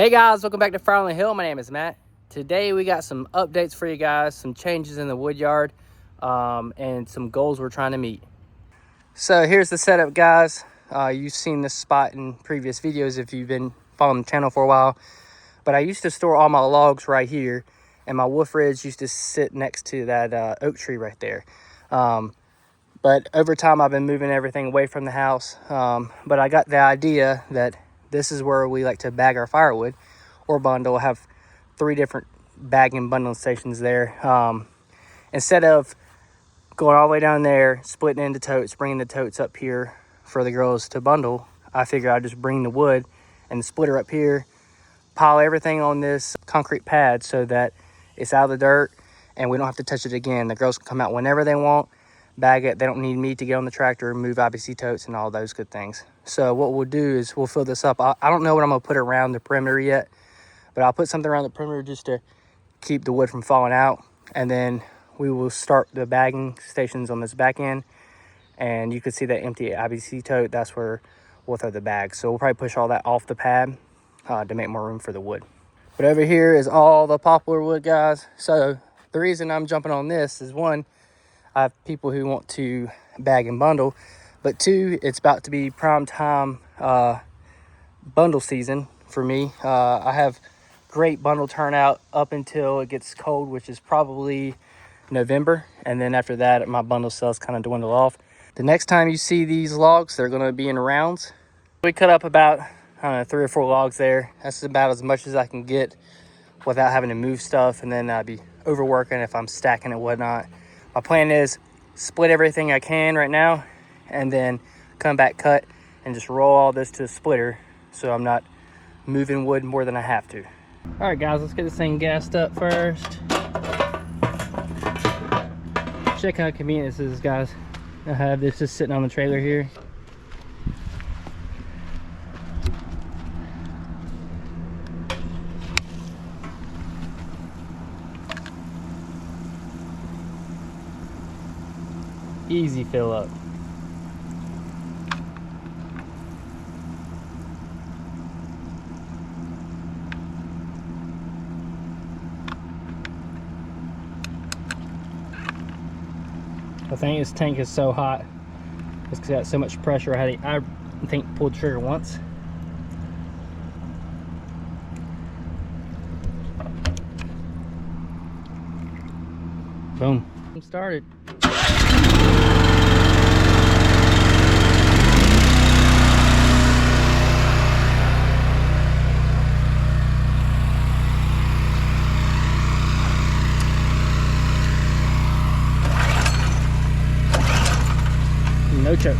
Hey guys, welcome back to Fire on the Hill. My name is Matt. Today we got some updates for you guys, some changes in the Woodyard, and some goals we're trying to meet. So here's the setup, guys. You've seen this spot in previous videos if you've been following the channel for a while. But I used to store all my logs right here, and my Wolfe Ridge used to sit next to that oak tree right there. But over time, I've been moving everything away from the house. But I got the idea that this is where we like to bag our firewood or bundle. Have 3 different bag and bundling stations there. Instead of going all the way down there, splitting into totes, bringing the totes up here for the girls to bundle, I figured I'd just bring the wood and the splitter up here, pile everything on this concrete pad so that it's out of the dirt and we don't have to touch it again. The girls can come out whenever they want, bag it. They don't need me to get on the tractor, move IBC totes and all those good things. So what we'll do is we'll fill this up. I don't know what I'm gonna put around the perimeter yet, but I'll put something around the perimeter just to keep the wood from falling out. And then we will start the bagging stations on this back end. And you can see that empty IBC tote. That's where we'll throw the bags. So we'll probably push all that off the pad to make more room for the wood. But over here is all the poplar wood, guys. So the reason I'm jumping on this is, one, I have people who want to bag and bundle, but 2, it's about to be prime time bundle season for me. I have great bundle turnout up until it gets cold, which is probably November, and then after that my bundle sales kind of dwindle off. The next time you see these logs, they're going to be in rounds. We cut up about, I don't know, 3 or 4 logs there. That's about as much as I can get without having to move stuff, and then I'd be overworking if I'm stacking and whatnot. My plan is split everything I can right now and then come back, cut, and just roll all this to a splitter so I'm not moving wood more than I have to. All right, guys, let's get this thing gassed up first. Check how convenient this is, guys. I have this just sitting on the trailer here. Easy fill up. I think this tank is so hot. It's got so much pressure. I think pulled the trigger once. Boom. Started. No choke.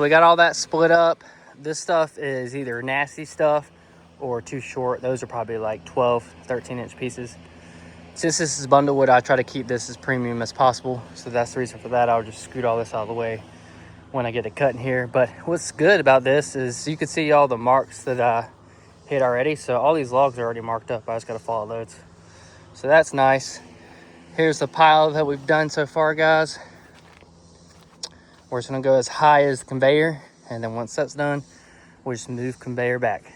we got all that split up. This stuff is either nasty stuff or too short. Those are probably like 12, 13-inch pieces. Since this is bundlewood, I try to keep this as premium as possible. So that's the reason for that. I'll just scoot all this out of the way when I get to cutting here. But what's good about this is you can see all the marks that I hit already. So all these logs are already marked up. I just got to follow those. So that's nice. Here's the pile that we've done so far, guys. We're just gonna go as high as the conveyor. And then once that's done, we'll just move conveyor back.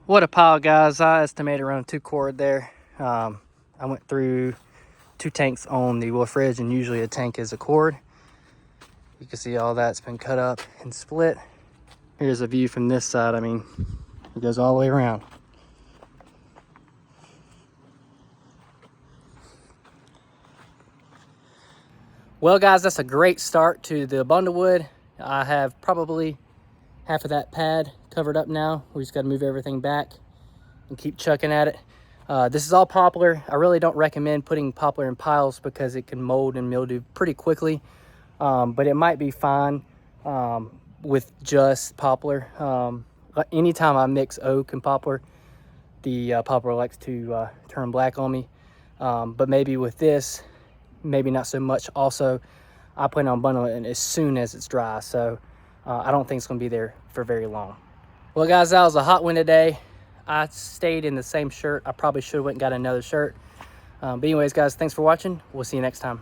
What a pile, guys. I estimated around 2 cord there. I went through 2 tanks on the Wolfe Ridge, and usually a tank is a cord. You can see all that's been cut up and split. Here's a view from this side. I mean, it goes all the way around. Well, guys, that's a great start to the bundlewood. I have probably half of that pad covered up now. We just got to move everything back and keep chucking at it. This is all poplar. I really don't recommend putting poplar in piles because it can mold and mildew pretty quickly. But it might be fine with just poplar. Anytime I mix oak and poplar, the poplar likes to turn black on me. But maybe with this, maybe not so much. Also, I plan on bundling it as soon as it's dry, so I don't think it's going to be there for very long. Well, guys, that was a hot one today. I stayed in the same shirt. I probably should have went and got another shirt. But anyways, guys, thanks for watching. We'll see you next time.